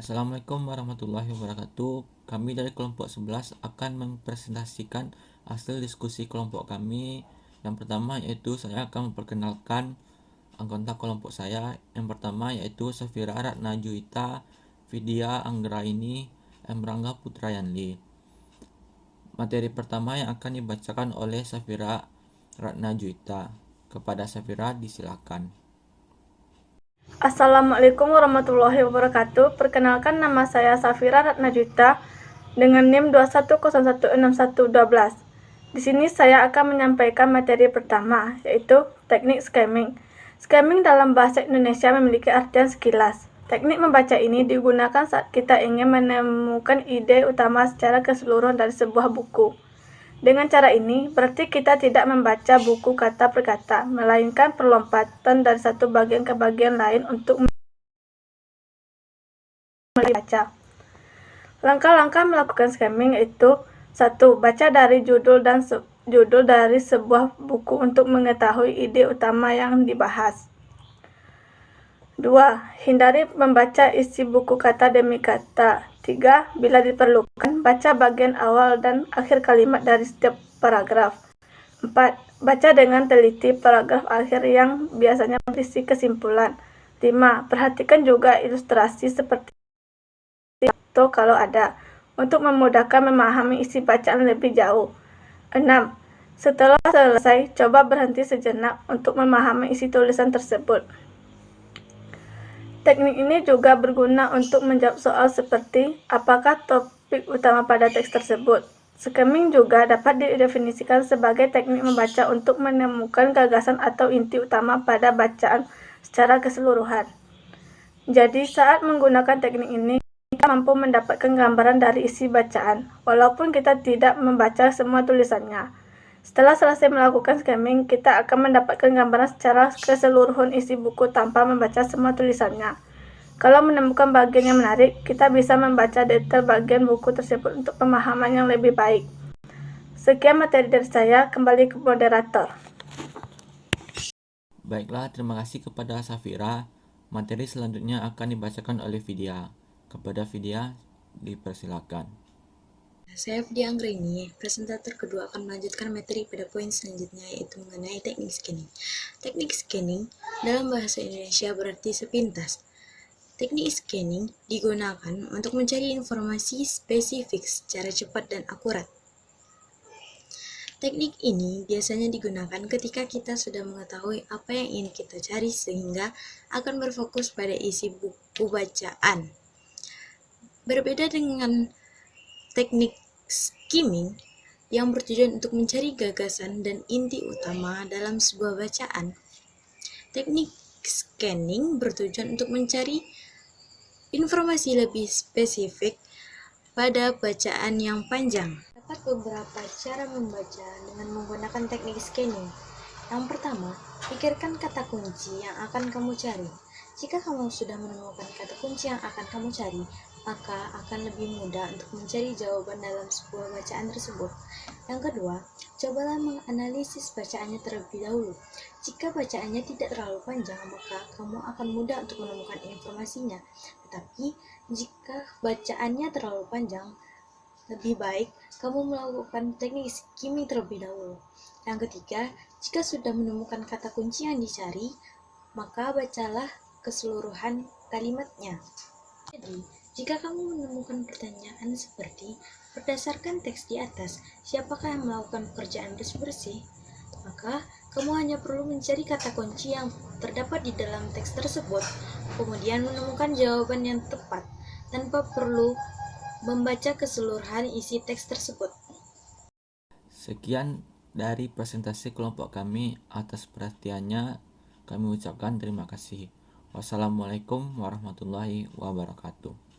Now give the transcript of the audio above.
Assalamualaikum warahmatullahi wabarakatuh. Kami dari kelompok 11 akan mempresentasikan hasil diskusi kelompok kami. Yang pertama yaitu saya akan memperkenalkan anggota kelompok saya. Yang pertama yaitu Safira Ratna Juwita, Vidya Anggraini, Emrangga Putrayanli. Materi pertama yang akan dibacakan oleh Safira Ratna Juwita. Kepada Safira disilakan. Assalamualaikum warahmatullahi wabarakatuh. Perkenalkan, nama saya Safira Ratnajuita dengan NIM 21016112. Di sini saya akan menyampaikan materi pertama, yaitu teknik skimming. Skimming dalam bahasa Indonesia memiliki artian sekilas. Teknik membaca ini digunakan saat kita ingin menemukan ide utama secara keseluruhan dari sebuah buku. Dengan cara ini, berarti kita tidak membaca buku kata per kata, melainkan perlompatan dari satu bagian ke bagian lain untuk membaca. Langkah-langkah melakukan skimming itu: 1. Baca dari judul dari sebuah buku untuk mengetahui ide utama yang dibahas. 2. Hindari membaca isi buku kata demi kata. 3. Bila diperlukan, baca bagian awal dan akhir kalimat dari setiap paragraf. 4. Baca dengan teliti paragraf akhir yang biasanya berisi kesimpulan. 5. Perhatikan juga ilustrasi seperti itu kalau ada, untuk memudahkan memahami isi bacaan lebih jauh. 6. Setelah selesai, coba berhenti sejenak untuk memahami isi tulisan tersebut. Teknik ini juga berguna untuk menjawab soal seperti apakah topik utama pada teks tersebut. Skimming juga dapat didefinisikan sebagai teknik membaca untuk menemukan gagasan atau inti utama pada bacaan secara keseluruhan. Jadi, saat menggunakan teknik ini, kita mampu mendapatkan gambaran dari isi bacaan, walaupun kita tidak membaca semua tulisannya. Setelah selesai melakukan skimming, kita akan mendapatkan gambaran secara keseluruhan isi buku tanpa membaca semua tulisannya. Kalau menemukan bagian yang menarik, kita bisa membaca detail bagian buku tersebut untuk pemahaman yang lebih baik. Sekian materi dari saya, kembali ke moderator. Baiklah, terima kasih kepada Safira. Materi selanjutnya akan dibacakan oleh Vidya. Kepada Vidya dipersilakan. Saya Vidya Anggraini, presentator kedua akan melanjutkan materi pada poin selanjutnya, yaitu mengenai teknik scanning. Teknik scanning dalam bahasa Indonesia berarti sepintas. Teknik scanning digunakan untuk mencari informasi spesifik secara cepat dan akurat. Teknik ini biasanya digunakan ketika kita sudah mengetahui apa yang ingin kita cari sehingga akan berfokus pada isi buku bacaan. Berbeda dengan teknik skimming yang bertujuan untuk mencari gagasan dan inti utama dalam sebuah bacaan. Teknik scanning bertujuan untuk mencari informasi lebih spesifik pada bacaan yang panjang. Terdapat beberapa cara membaca dengan menggunakan teknik scanning. Yang pertama, pikirkan kata kunci yang akan kamu cari. Jika kamu sudah menemukan kata kunci yang akan kamu cari, maka akan lebih mudah untuk mencari jawaban dalam sebuah bacaan tersebut. Yang kedua, cobalah menganalisis bacaannya terlebih dahulu. Jika bacaannya tidak terlalu panjang, maka kamu akan mudah untuk menemukan informasinya. Tetapi, jika bacaannya terlalu panjang, lebih baik kamu melakukan teknik skimming terlebih dahulu. Yang ketiga, jika sudah menemukan kata kunci yang dicari, maka bacalah keseluruhan kalimatnya. Jadi, jika kamu menemukan pertanyaan seperti, berdasarkan teks di atas, siapakah yang melakukan pekerjaan bersih-bersih? Maka, kamu hanya perlu mencari kata kunci yang terdapat di dalam teks tersebut, kemudian menemukan jawaban yang tepat, tanpa perlu membaca keseluruhan isi teks tersebut. Sekian dari presentasi kelompok kami. Atas perhatiannya kami ucapkan terima kasih. Wassalamualaikum warahmatullahi wabarakatuh.